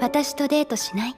私とデートしない？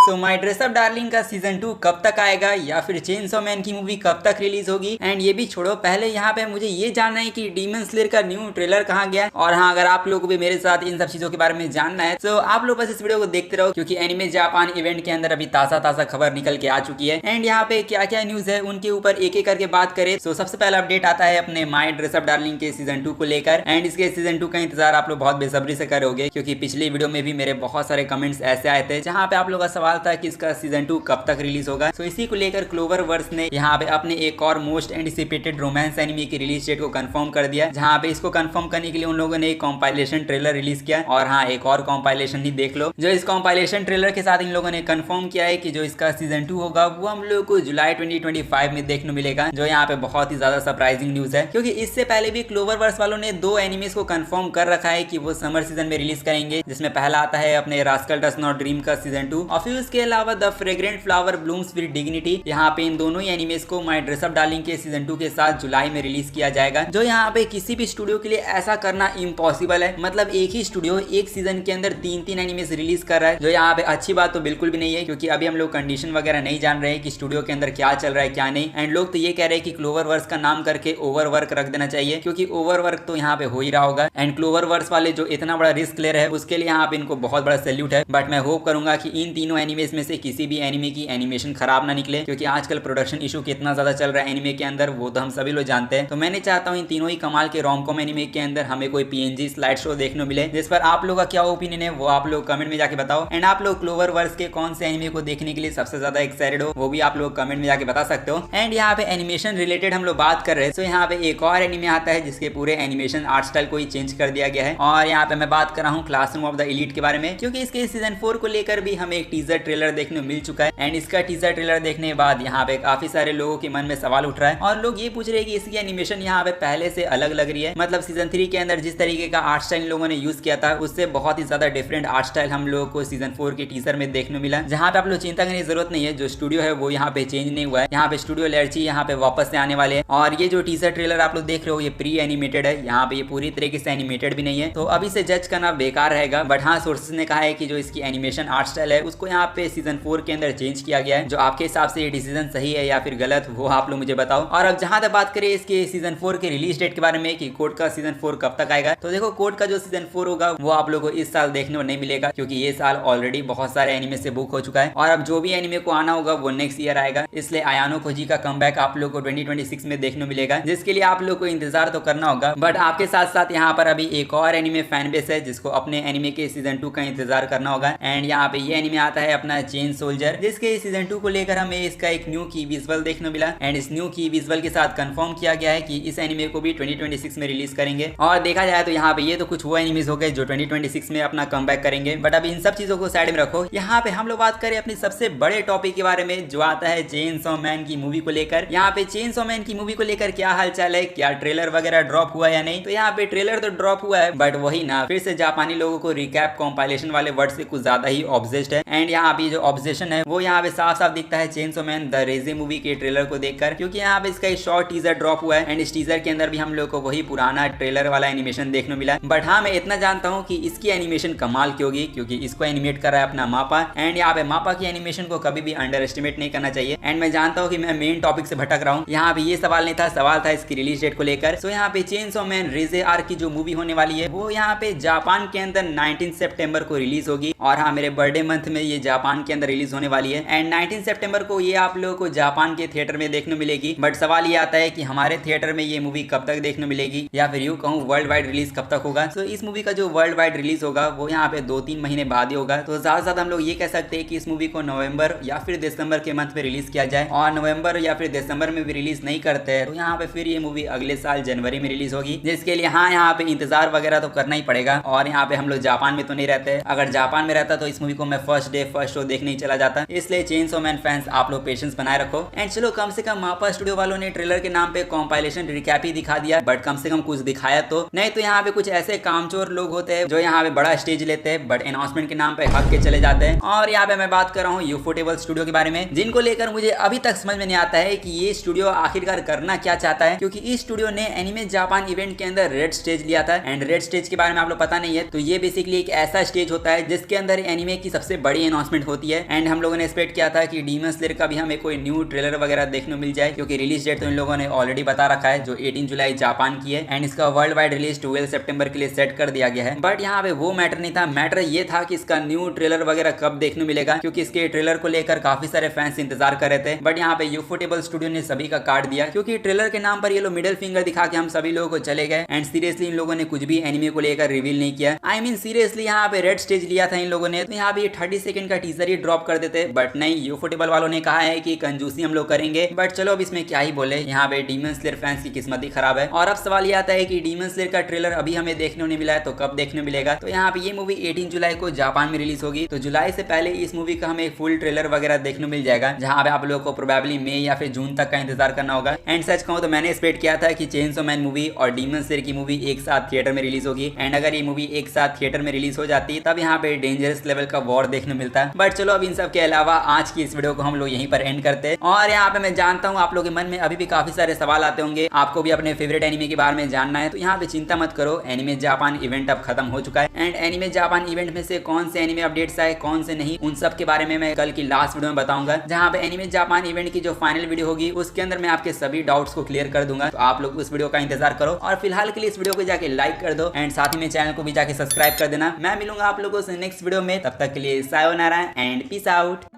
so my dress up darling का season 2 कब तक आएगा या फिर चेनसॉ मैन की मूवी कब तक रिलीज होगी। एंड ये भी छोड़ो, पहले यहाँ पे मुझे ये जानना है कि डीमन स्लेयर का न्यू ट्रेलर कहाँ गया। और हाँ, अगर आप लोग को भी मेरे साथ इन सब चीजों के बारे में जानना है तो आप लोग बस इस वीडियो को देखते रहो, क्योंकि एनिमे जापान इवेंट के अंदर अभी ताजा खबर निकल के आ चुकी है। एंड यहाँ पे क्या क्या न्यूज है उनके ऊपर एक एक करके बात करें। सो सबसे पहला अपडेट आता है अपने माई ड्रेस अप डार्लिंग के सीजन 2 को लेकर। एंड इसके सीजन 2 का इंतजार आप लोग बहुत बेसब्री से करोगे, क्योंकि पिछली वीडियो में भी मेरे बहुत सारे कमेंट्स ऐसे आए थे जहाँ पे आप लोग का सवाल था कि इसका सीजन 2 कब तक रिलीज होगा। सो इसी को लेकर क्लोवर वर्स ने यहाँ पे अपने एक और मोस्ट एंटिसिपेटेड रोमांस एनिमे की रिलीज डेट को कंफर्म कर दिया, जहाँ पे इसको कंफर्म करने के लिए उन लोगों ने एक कॉम्पाइलेशन ट्रेलर रिलीज किया। और हाँ, एक और कॉम्पाइलेशन ही देख लो, जो इस कॉम्पाइलेशन ट्रेलर के साथ इन लोगों ने कंफर्म किया है कि जो इसका सीजन 2 होगा वो हम लोग को जुलाई 2025 में देखने मिलेगा, जो यहाँ पे बहुत ही ज्यादा सरप्राइजिंग न्यूज है। क्योंकि इससे पहले भी क्लोवर वर्स वालों ने 2 एनिमेस को कंफर्म कर रखा है कि वो समर सीजन में रिलीज करेंगे, जिसमें पहला आता है अपने रास्कल डज नॉट ड्रीम का सीजन 2 और फिर उसके अलावा the fragrant flower blooms with dignity. यहाँ पे इन दोनों ही एनिमेस को माई ड्रेस अप डार्लिंग के सीजन 2 के साथ जुलाई में रिलीज किया जाएगा, जो यहाँ पे किसी भी स्टूडियो के लिए ऐसा करना इम्पॉसिबल है। मतलब एक ही स्टूडियो एक सीजन के अंदर 3 एनिमेस रिलीज कर रहा है, जो यहाँ पे अच्छी बात तो बिल्कुल भी नहीं है, क्योंकि अभी हम लोग कंडीशन वगैरह नहीं जान रहे हैं कि स्टूडियो के अंदर क्या चल रहा है क्या नहीं। एंड लोग तो ये कह रहे हैं कि क्लोवर वर्स का नाम करके ओवरवर्क रख देना चाहिए, क्योंकि ओवरवर्क तो यहाँ पे हो ही रहा होगा। एंड क्लोवर वर्स वाले जो इतना बड़ा रिस्क ले रहे हैं उसके लिए यहाँ पे इनको बहुत बड़ा सैल्यूट है। बट मैं होप करूंगा कि इन तीनों एनिमेस में से किसी भी एनिमे की एनिमेशन खराब ना निकले, क्योंकि आजकल प्रोडक्शन इशू कितना ज्यादा चल रहा है एनिमे के अंदर वो तो हम सभी लोग जानते हैं। तो मैंने चाहता हूँ इन तीनों ही कमाल के रोमकॉम एनिमे के अंदर हमें कोई पीएनजी स्लाइड शो देखने मिले, जिस पर आप लोगों का क्या ओपिनियन है वो आप लोग कमेंट में जाके बताओ। एंड आप लोग क्लोवर वर्स के कौन से एनिमे को देखने के लिए सबसे ज्यादा एक्साइटेड हो वो भी आप लोग कमेंट में जाके बता सकते हो। एंड यहाँ पे एनिमेशन रिलेटेड हम लोग बात कर रहे हैं, तो यहाँ पे एक और एनिमे आता है जिसके पूरे एनिमेशन आर्ट स्टाइल को ही चेंज कर दिया गया है। और यहाँ पे मैं बात कर रहा हूँ क्लासरूम ऑफ द एलीट के बारे में, क्योंकि इसके सीजन 4 को लेकर भी हमें एक टीजर ट्रेलर देखने मिल चुका है। एंड इसका टीजर ट्रेलर देखने के बाद यहाँ पे काफी सारे लोगों के मन में सवाल उठ रहा है और लोग ये पूछ रहे हैं कि इसकी एनिमेशन यहाँ पे पहले से अलग लग रही है। मतलब सीजन 3 के अंदर जिस तरीके का आर्ट स्टाइल लोगों ने यूज किया था उससे बहुत ही ज्यादा डिफरेंट आर्ट स्टाइल हम लोगों को सीजन 4 के टीजर में देखने मिला, जहाँ पे आप लोग चिंता करने की जरूरत नहीं है। जो स्टूडियो है वो यहाँ पे चेंज नहीं हुआ है, यहाँ पे स्टूडियो लर्ची यहाँ पे वापस से आने वाले हैं। और ये जो टीजर ट्रेलर आप लोग देख रहे हो ये प्री एनिमेटेड है, यहाँ पे ये पूरी तरीके से एनिमेटेड भी नहीं है, तो अभी से जज करना बेकार रहेगा। बट हाँ, सोर्सेज ने कहा है कि जो इसकी एनिमेशन आर्ट स्टाइल है उसको यहाँ पे सीजन 4 के अंदर चेंज किया गया है। जो आपके हिसाब से ये डिसीजन सही है या फिर गलत वो आप लोग मुझे बताओ। और अब जहां तक बात करें इसके सीजन 4 के रिलीज डेट के बारे में कि कोड का सीजन 4 कब तक आएगा, तो देखो कोड का जो सीजन 4 होगा वो आप लोगों को इस साल देखने को नहीं मिलेगा, क्योंकि ये साल ऑलरेडी बहुत सारे एनिमे से बुक हो चुका है। और अब जो भी एनिमे को आना होगा वो नेक्स्ट ईयर आएगा, इसलिए आयानो खोजी का कमबैक आप लोग को 2026 में देखने मिलेगा, जिसके लिए आप लोग को इंतजार तो करना होगा। बट आपके साथ साथ यहाँ पर अभी एक और एनिमे फैन बेस है जिसको अपने एनिमे के सीजन 2 का इंतजार करना होगा। एंड यहाँ पे ये एनिमे आता है अपना चेन सोल्जर, जिसके सीजन 2 को लेकर हमें इसका एक न्यू की विजुअल देखने मिला। एंड इस न्यू की विजुअल के साथ कंफर्म किया गया है कि इस एनिमे को भी 2026 में रिलीज करेंगे। और देखा जाए तो यहाँ पे ये तो कुछ वो एनिमेज हो गए जो 2026 में अपना कमबैक करेंगे। बट अब इन सब चीजों को साइड में रखो, यहाँ पे हम लोग बात करें अपनी सबसे बड़े टॉपिक के बारे में, जो आता है चेनसॉ मैन की मूवी को लेकर। यहाँ पे चेनसॉ मैन की मूवी को लेकर क्या हालचाल है, क्या ट्रेलर वगैरह ड्रॉप हुआ या नहीं। तो यहाँ पे ट्रेलर तो ड्रॉप हुआ है, बट वही ना, फिर से जापानी लोगों को रिकैप कॉम्पाइलेशन वाले वर्ड से कुछ ज्यादा ही ऑब्सेस्ड है। एंड यहाँ पे जो ऑब्सेशन है वो यहाँ पे साफ साफ दिखता है चेनसॉ मैन द रेजे मूवी के ट्रेलर को देखकर, क्योंकि यहाँ पे इसका एक शॉर्ट टीजर ड्रॉप हुआ है। एंड इस टीजर के अंदर भी हम लोग को वही पुराना ट्रेलर वाला एनिमेशन देखने मिला। बट हाँ, मैं इतना जानता हूँ कि इसकी एनिमेशन कमाल की होगी, क्योंकि इसको एनिमेट कर रहा है अपना मापा। एंड यहाँ पे मापा की एनिमेशन को कभी भी अंडर एस्टिमेट नहीं करना चाहिए। एंड मैं जानता हूँ कि मैं मेन टॉपिक से भटक रहा हूँ, यहाँ पे ये सवाल नहीं था, सवाल था इसकी रिलीज डेट को लेकर। सो यहाँ पे चेनसॉ मैन रेजे आर्क की जो मूवी होने वाली है वो यहाँ पे जापान के अंदर 19 सितंबर को रिलीज होगी। और हाँ, मेरे बर्थडे मंथ में ये जापान के अंदर रिलीज होने वाली है। एंड 19 सितंबर को ये आप लोगों को जापान के थिएटर में देखने मिलेगी। बट सवाल ये आता है कि हमारे थिएटर में ये मूवी कब तक देखने मिलेगी, या फिर यूं कहूँ वर्ल्ड वाइड रिलीज कब तक होगा। तो इस मूवी का जो वर्ल्ड वाइड रिलीज होगा वो यहाँ पे 2-3 महीने बाद ही होगा। तो ज्यादा से ज्यादा हम लोग ये कह सकते हैं कि इस मूवी को नवंबर या फिर दिसंबर के मंथ में रिलीज किया जाए। और नवंबर या फिर दिसंबर में भी रिलीज नहीं करते हैं तो यहाँ पे फिर ये मूवी अगले साल जनवरी में रिलीज होगी, जिसके लिए हाँ यहाँ पे इंतजार वगैरह तो करना ही पड़ेगा। और यहाँ पे हम लोग जापान में तो नहीं रहते, अगर जापान में रहता तो इस मूवी को मैं फर्स्ट शो देखने ही चला जाता। इसलिए चेनसो मैन फैंस आप लोग पेशेंस बनाए रखो। एंड चलो कम से कम मापा स्टूडियो वालों ने ट्रेलर के नाम पे कॉम्पाइलेशन रिकैप ही दिखा दिया, बट कम से कम कुछ दिखाया तो नहीं। तो यहाँ पे कुछ ऐसे कामचोर लोग होते हैं जो यहाँ पे बड़ा स्टेज लेते हैं बट अनाउंसमेंट के नाम पे हक के चले जाते हैं। और यहाँ पे मैं बात कर रहा हूँ यूफोटेबल स्टूडियो के बारे में, जिनको लेकर मुझे अभी तक समझ में नहीं आता है कि ये स्टूडियो आखिरकार करना क्या चाहता है, क्योंकि इस स्टूडियो ने एनिमे जापान इवेंट के अंदर रेड स्टेज लिया था। एंड रेड स्टेज के बारे में आप लोग पता नहीं है तो ये बेसिकली एक ऐसा स्टेज होता है जिसके अंदर एनिमे की सबसे बड़ी अनाउंसमेंट होती है। एंड हम लोगों ने एक्सपेक्ट किया था कि डीमन स्लेयर का भी हमें कोई न्यू ट्रेलर वगैरह देखने को मिल जाए, क्योंकि रिलीज डेट तो इन लोगों ने ऑलरेडी बता रखा है जो 18 जुलाई जापान की है। एंड इसका वर्ल्ड वाइड रिलीज 12 सितंबर के लिए सेट कर दिया गया है। बट यहाँ पे वो मैटर नहीं था, मैटर ये था कि इसका न्यू ट्रेलर वगैरह कब देखने मिलेगा, क्योंकि इसके ट्रेलर को लेकर काफी सारे फैंस इंतजार कर रहे थे। बट यहाँ पे यूफोटेबल स्टूडियो ने सभी का काट दिया, क्योंकि ट्रेलर के नाम पर ये लोग मिडिल फिंगर दिखा के हम सभी लोगों को चले गए। एंड सीरियसली इन लोगों ने कुछ भी एनिमे को लेकर रिवील नहीं किया। आई मीन सीरियसली यहाँ पे रेड स्टेज लिया था इन लोगों ने तो यहाँ पे 30 सेकंड का टीजर ही ड्रॉप कर देते, बट नहीं, यूफोटेबल वालों ने कहा है कि कंजूसी हम लोग करेंगे। बट चलो अब इसमें क्या ही बोले, यहाँ पे डीमन स्लेयर फैंस की किस्मत ही खराब है। और अब सवाल ये आता है कि डीमन स्लेयर का ट्रेलर अभी हमें देखने नहीं मिला है तो कब देखने मिलेगा। तो यहाँ पे ये मूवी 18 जुलाई को जापान में रिलीज होगी, तो जुलाई से पहले इस मूवी का हमें फुल ट्रेलर वगैरह देखने मिल जाएगा, जहाँ पे आप लोगों को प्रोबेबली मई या फिर जून तक का इंतजार करना होगा। एंड सच कहूँ तो मैंने एक्सपेक्ट किया था कि चेनसो मैन मूवी और डीमन स्लेयर की मूवी एक साथ थिएटर में रिलीज होगी। एंड अगर ये मूवी एक साथ थिएटर में रिलीज हो जाती तब यहाँ पे डेंजरस लेवल का वॉर देखने मिलता। बट चलो अब इन सब के अलावा आज की इस वीडियो को हम लोग यहीं पर एंड करते हैं। और यहाँ पे मैं जानता हूँ आप लोगों के मन में अभी भी काफी सारे सवाल आते होंगे, आपको भी अपने फेवरेट एनिमे के बारे में जानना है। तो यहाँ पे चिंता मत करो, एनिमे जापान इवेंट अब खत्म हो चुका है। एंड एनिमे जापान इवेंट में से कौन से एनिमे अपडेट्स आए कौन से नहीं, उन सब के बारे में मैं कल की लास्ट वीडियो में बताऊंगा, जहाँ पे एनिमे जापान इवेंट की जो फाइनल वीडियो होगी उसके अंदर मैं आपके सभी डाउट्स को क्लियर कर दूंगा। तो आप लोग उस वीडियो का इंतजार करो और फिलहाल के लिए इस वीडियो को जाके लाइक कर दो एंड साथ ही में चैनल को भी जाके सब्सक्राइब कर देना। मैं मिलूंगा आप लोगों से नेक्स्ट वीडियो में, तब तक के लिए सायोनारा एंड पीस आउट।